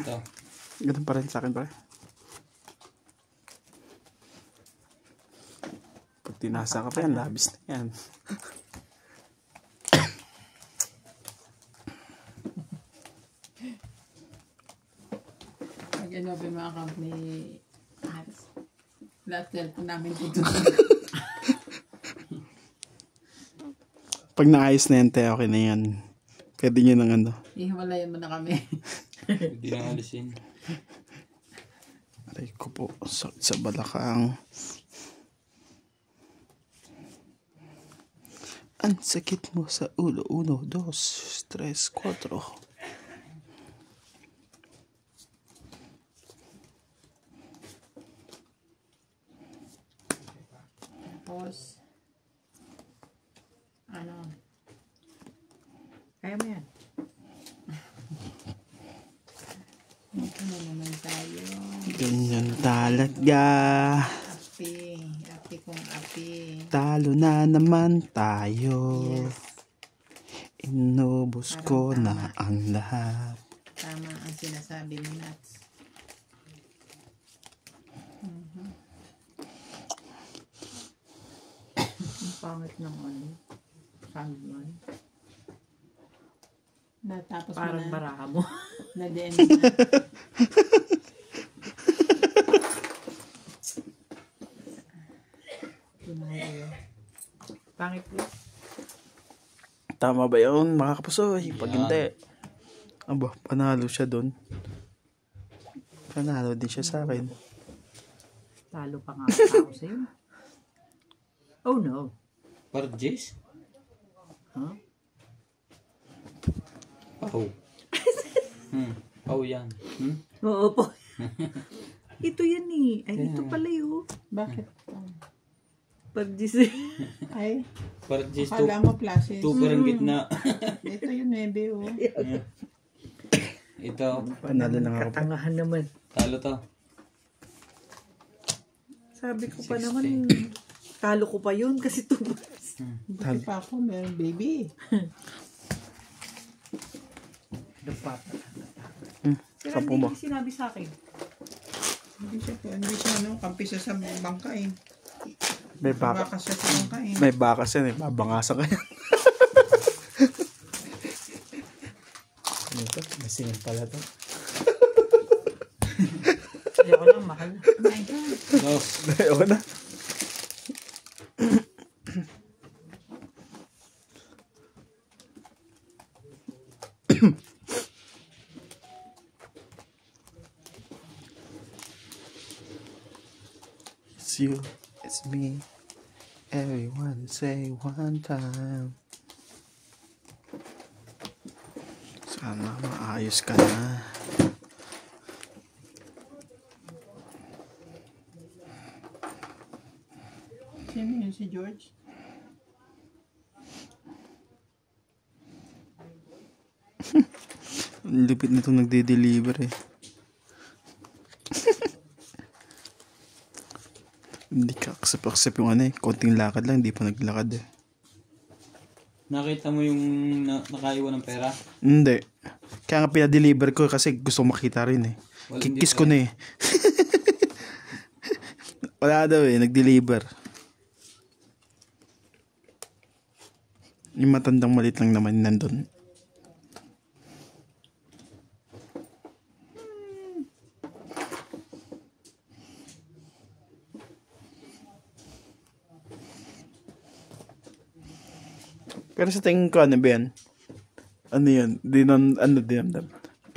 Ito. Ganun pa rin sa akin, pare. Pag tinasa ka pa yan, labis na yan. Pag in-open mo account ni Hans, lahat cellphone namin dito. Pag naayos na yan, te, okay na yan. Pwede nyo ng ano. Ihiwalayan mo na kami. Hindi lang alisin. Aray ko po, sakit sa balakang. Ang sakit mo sa ulo. 1, 2, 3, 4. Tapos, ano, kaya mo yan. Ito na naman tayo. Ganyan talaga. Api. Api kong api. Talo na naman tayo. Yes. Inubos ko Parang na tama. ang lahat. Tama ang sinasabi ni Nats. Ang pangit ng ano. Sound nun. Natapos Parang mo na. baraha mo. Na-DM mo na. Pangit po. Tama ba yun, mga kapusoy? Pag Yan. hindi, aba, panalo siya doon. Panalo din siya sa akin. Talo pa nga ako sa'yo. Oh no. Parjis? Huh? Pau. Pau yan. Oo po. Ito yan eh. Ay, ito pala yun. Bakit? Pag-gis. Ay, Parjis akala mo plasis. 2 parang gitna. Ito yung 9 oh. Ito. Panalo na nga ako. Katangahan naman. Talo to. Sabi ko pa 60. naman, talo ko pa yun kasi tumas. Buti pa ako, meron baby. Dapat. Pero Sampu hindi ba? niya sinabi sa akin. Hindi siya, kampi siya sa bangka eh. May baka. Baka siya sa bangka eh. May bakas yan eh. Babangasan ka yan. Ano ito? Masingin pala to. Ayoko lang, mahal. Oh my God. Dos. Ayoko na. It's you, it's me. Everyone say one time. Sana maayos ka na. Sino yun si George? Ang lupit nito nagde-deliver eh. Hindi ka aksep-aksep yung ano eh. Konting lakad lang, hindi pa naglakad eh. Nakita mo yung nakaiwan ng pera? Hindi. Kaya nga pinadeliver ko kasi gusto ko makita rin eh. Well, Kikis hindi ko pa na eh. Wala daw eh, nag-deliver. Yung matandang malit lang naman nandun. Pero sa tingin ko, ano ba yan? Ano yan? Ano din?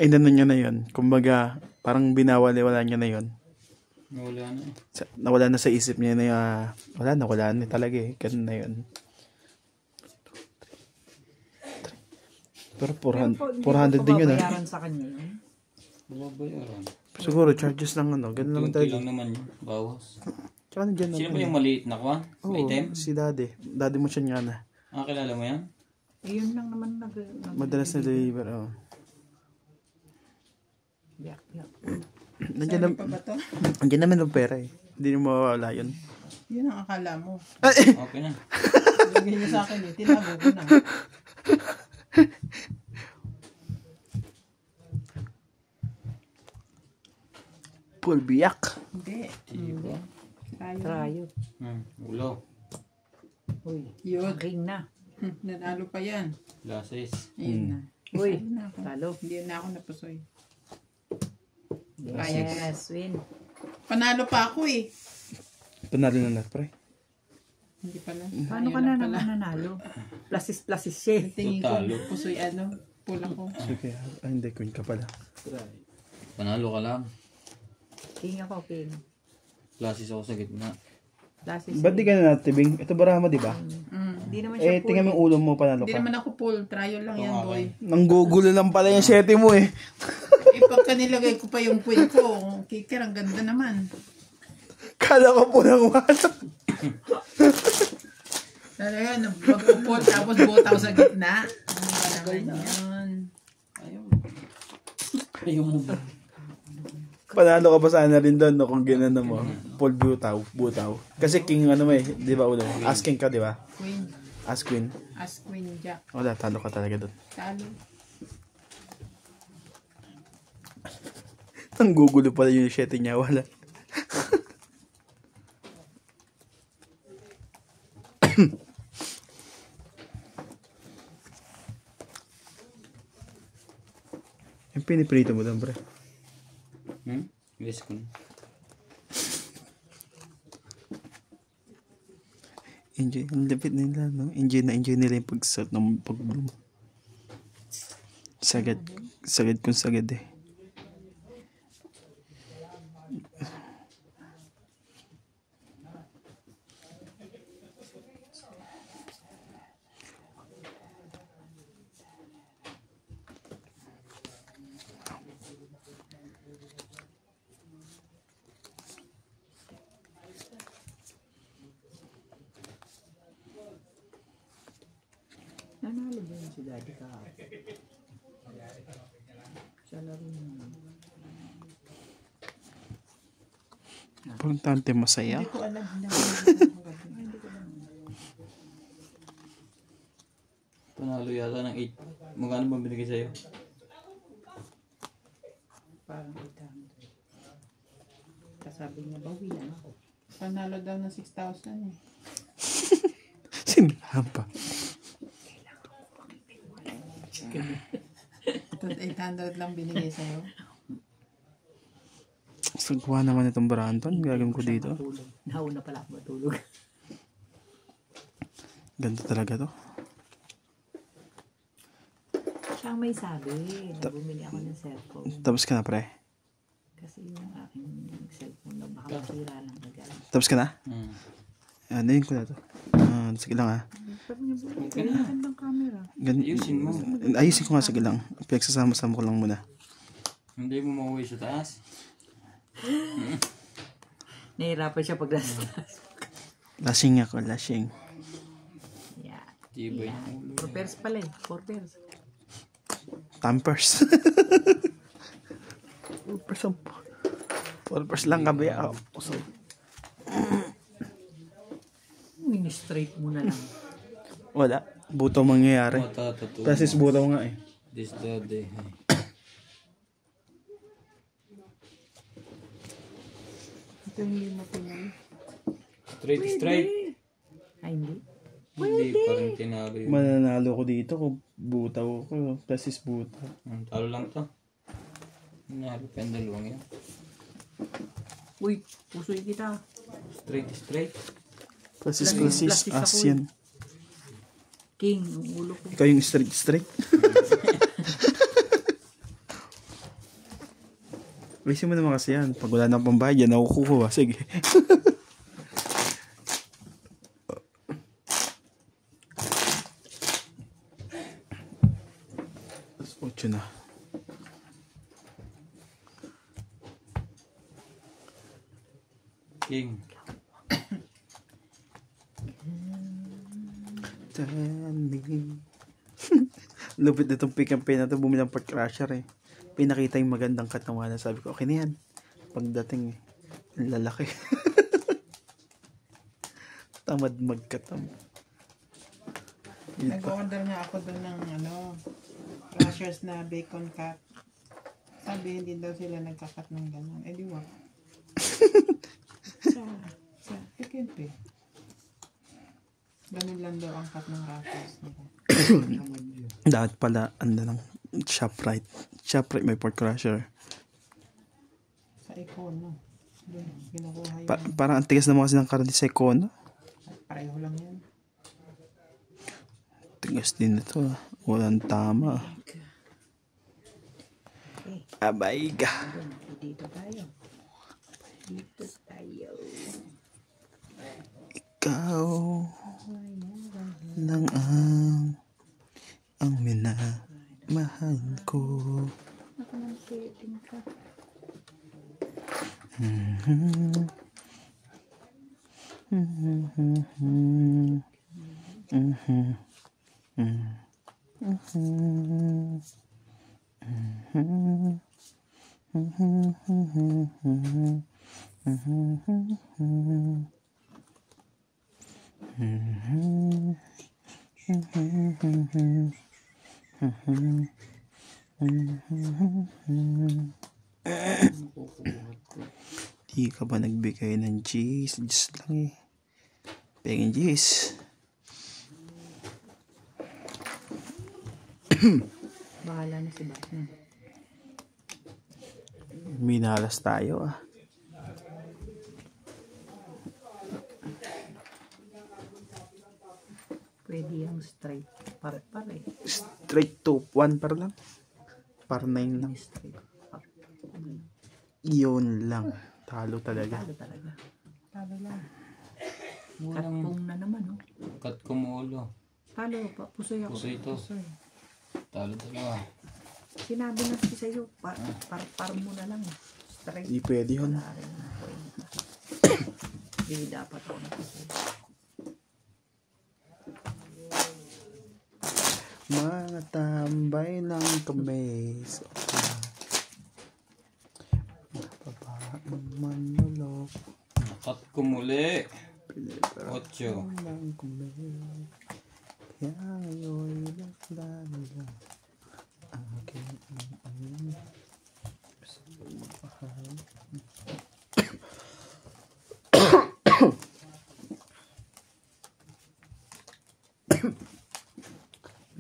Ay, ano niya na yun. Kumbaga, parang binawali-wala niya na yun. Nawala na eh. Nawala na sa isip niya na, wala na talaga eh. Ganun na yun. Pero 400 din yun ah. Babayaran sa kanya yun. Babayaran. Siguro, charges lang ano. Ganun naman Tunti talaga. lang naman yun. Bawas. Tsaka nandiyan Sino naman. ba yung maliit na kwa? Oo, May item? si daddy. Daddy mo siya nga na. Ah, kilala mo yan? Eh, yun lang naman Madalas na deliver, oh. Yak. Nandiyan, Saan pa ba to? nandiyan naman ang pera eh. Hindi mo mawawala yun. Yun ang akala mo. Okay na. Lagay niyo sa akin eh. Tinago ko na. Pulbiyak. Hindi. Diba? Tayo. Trayo. Ulo. Uy, Yun. king na. Nanalo pa yan. Lasis. Ayun na. Uy, Ayun na ako. talo. Hindi na ako napusoy. Kaya. Yes, win. Panalo pa ako eh. Panalo na lahat, pre. Hindi pala. Paano Ayun ka na pala. naman nanalo? Plasis siya eh. Tingin ko, Talo. pusoy pula ko. Sige, hindi, queen ka pala. Panalo ka lang. King ako, king. Lasis ako sa gitna. Plasis. Ba't di ka na natibing? Ito Barama, di ba? Hindi naman siya Eh, tingnan mo yung ulo mo, panalo Hindi ka. naman ako full. Trial lang yan, boy. Nanggugulo lang pala yung sete mo eh. Pagka nilagay ko pa yung queen ko, kikir, ang ganda naman. Kala ko po lang wala. Talaga, mag-upol, tapos botaw sa gitna. Ano ba naman yun? Ayaw mo ba? Panalo ka pa sana rin doon no, kung ginano mo. Full butaw. Kasi king ano mo eh, di ba ulo? As king ka, di ba? Queen. As queen. As queen jack. Wala, talo ka talaga doon. Talo. Nanggugulo pala yung sete niya, wala. Yung piniprito mo doon, pre. Yes ko na. Enjoy. Ang lapit nila, no? Enjoy nila yung pag-salt ng pag-bloom. Sagad kung sagad eh. Nanalo ba yun si daddy ka? Siya na rin. Importante masaya. Hindi ko alam. Panalo yata ng 8. Magkano ba binigay sa'yo? Parang 800. Kasabi niya, bawian ako. Panalo daw ng 6,000 eh. Sinahan pa. Ito 800 lang binigay sa'yo. Sagwa naman itong Baranton. Gagawin ko dito. Matulog. Nauna pala ako matulog. Ganda talaga to. Siya ang may sabi. Bumili ako ng cellphone. Tapos ka na, pre. Kasi yung aking cellphone na baka masira lang agad. Tapos ka na? Ano yun ko na to? Sige lang ah. Sabi niya, bumili ka ng camera. Ayusin mo. Ayusin ko nga, sige lang. Pinagsasama-sama ko lang muna. Hindi mo mauwi sa taas. Nahirapan siya pag last. Lasing ako, lasing. Yeah. Diba yung ulo? 4 pairs pala eh. 4 pairs. Tampers. Purpers lang kabi. Mini-straight mo na lang. Wala. Butaw mangyayari. Matatatuwa. Tapos is butaw nga eh. This the day. Ito yung lima pinay. Straight. Ay, hindi. Hindi pa rin tinalo yun. Mananalo ko dito kung butaw ko. Tapos is butaw. Talo lang to. Nanalo pa yung dalawang yan. Uy, pusoy kita. Straight. Tapos is Plastic clasis ako as eh. yan. King, ang ulo ko. Ikaw yung straight. Ayusin mo naman kasi yan. Pag wala nang pambayad, yan ako kukuha. Sige. Tapos 8 na. King. Lupit na itong pick and pay na ito. Bumili ng part crusher eh. Pinakita yung magandang katawanan. Sabi ko, okay na yan. Pagdating eh. Ang lalaki. Tamad magkatam. Nag-order nga ako doon ng crushers na bacon cut. Sabi, hindi daw sila nagkakat ng gano'n. Eh di wag. Sa kikimpi. Ganun lang daw ang cut ng raffles nila. Dapat pala, lang, ShopRite. ShopRite may pork crusher. Sa Econo. Doon, kinukuha yun. Parang ang tigas naman kasi ng karne sa Econo. Pareho lang yan. Tigas din ito. Walang tama. Abay ka. Dito tayo. Dito tayo. Ikaw lang ang minamahal ko. Ako nang setting ka. Di ka ba nagbigay ng cheese? Diyos lang eh. Pengin cheese. Bahala na si Batman. Minalas tayo ah. Pwede yung straight. Pare-pare. Straight to 1 par lang. Par 9 lang. Straight. Iyon lang. Talo talaga. Talo talaga. Talo lang. Walang Katpong na naman, oh. kat kumulo. Talo pa. Pusoy ako. Pusoy ito. Pusoy. Talo dalawa. Sinabi na si sa'yo, par mo na lang. Straight. Di pwede yun. Wala rin ang kwenta. Hindi dapat ako napusoy. Mga tambay lang kami sa babaeng manulok. Kat kumuli. 8. Lang kami. Kaya ngayon naglalo lang aking mahal.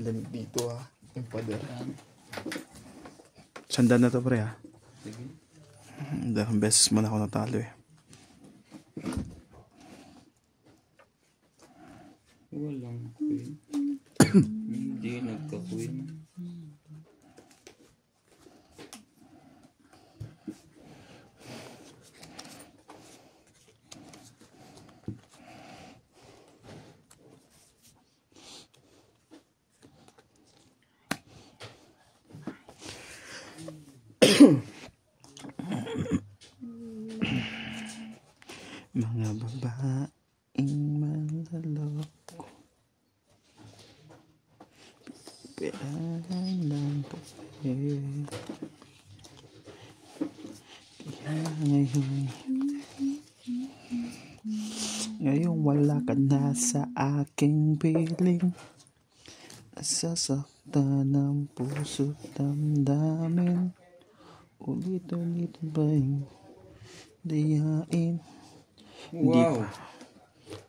Lamig dito ah. Yung pader. Sandal na to pre ah. Sige. Dalawang beses mo na ako natalo eh. Walang queen. Hindi nagka-queen. Mga babaeng manlaloko. Pirahan lang kape. Kaya ngayon wala ka na sa aking piling. Nasasaktan ng puso't damdamin. Ulit-ulit ba'y dayain? Wow.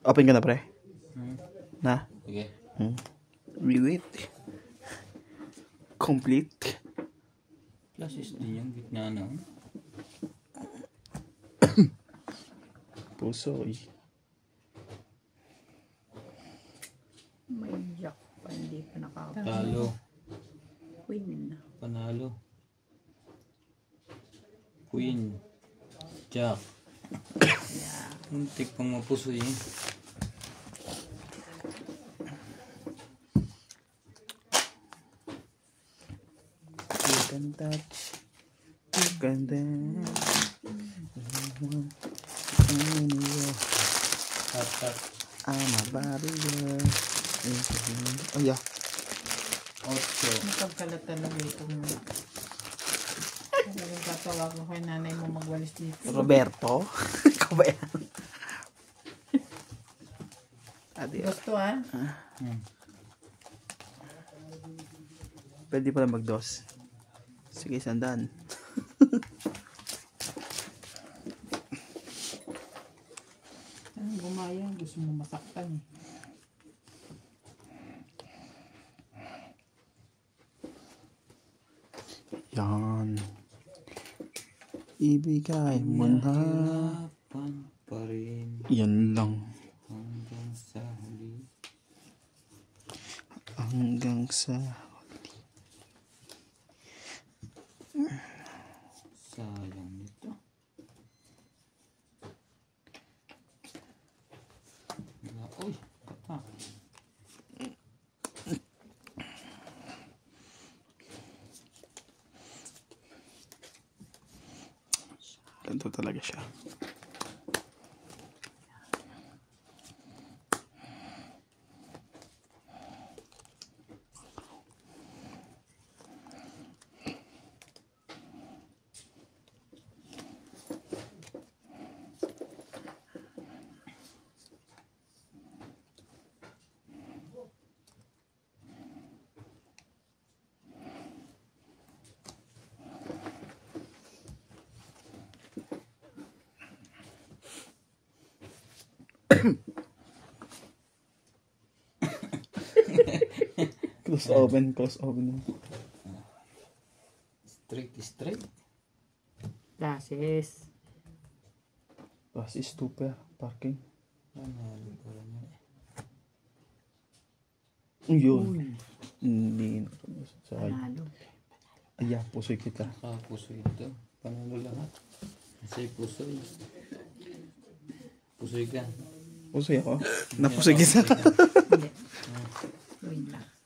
Open ka na pre? Na? Sige. Wait. Complete. Plasis din yung gitna na. Puso eh. May jack pa. Hindi pa nakaka. Talo. Queen. Panalo. Queen. Jack. Muntik pang mapusoy eh. You can touch. You can dance. Tat. I'm a barrier. Oh yeah. 8. Ang pagkalat talaga itong... Talagang katawa ko kay nanay mo magwalis dito. Roberto? Ikaw ba yan? Gusto ah. Pwede pala mag-dos. Sige, sandaan. Gusto mo masaktan eh. Yan. Ibigay mo na. Nahirapan pa rin Yan lang. hanggang sa huli. Hanggang sa... Sayang nito. Uy, kata. Ganito talaga siya. Close open. Straight. Glasses. Bus is super parking. Panalo pa rin yan Yun. Hindi. Sorry. Panalo. Aya, pusoy kita. Pusoy ito. Panalo lahat. Kasi pusoy. Pusoy ka. Pusoy ako. Napusoy kita. Hindi. Wait lang.